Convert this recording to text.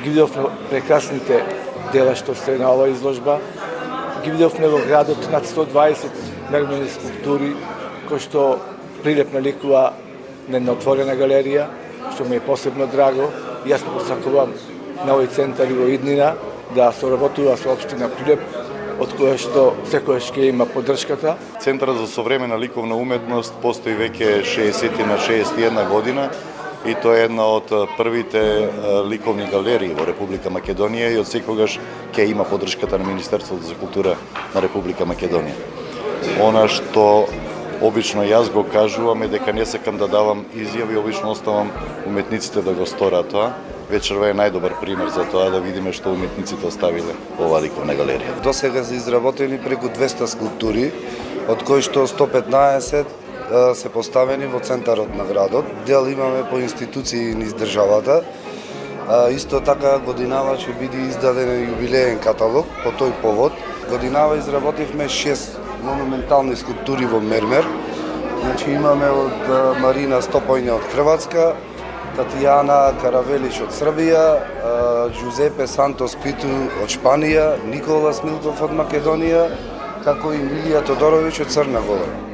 ги видовме прекрасните дела што се на оваа изложба. Ги видовме во градот над 120 мермени скулптури, кои што прилепно ликува на една отворена галерија, што ми е посебно драго. И јас посакувам на овој центар и во иднина да соработува со општина Прилеп, од која што секојаш ќе има поддршката. Центарот за современа ликовна уметност постои веќе 61 година и тоа е една од првите ликовни галерии во Република Македонија и од секогаш ќе има поддршката на Министерството за култура на Република Македонија. Она што обично јас го кажувам е дека не сакам да давам изјави, обично оставам уметниците да го сторат тоа. Вечерва е најдобар пример за тоа да видиме што уметниците оставиле во оваа ликовна галерија. До сега се изработени преку 200 скулптури, од кои што 115 се поставени во центарот на градот. Дел имаме по институции низ државата. Исто така годинава ќе биде издаден јубилеен каталог по тој повод. Годинава изработивме 6 монументални скулптури во мермер. Значи имаме од Марина Стопојне од Хрватска, Татјана Каравелиш од Србија, Джузепе Сантос Питу од Шпанија, Никола Смилков од Македонија, како и Милија Тодоровиќ од Црна Гора.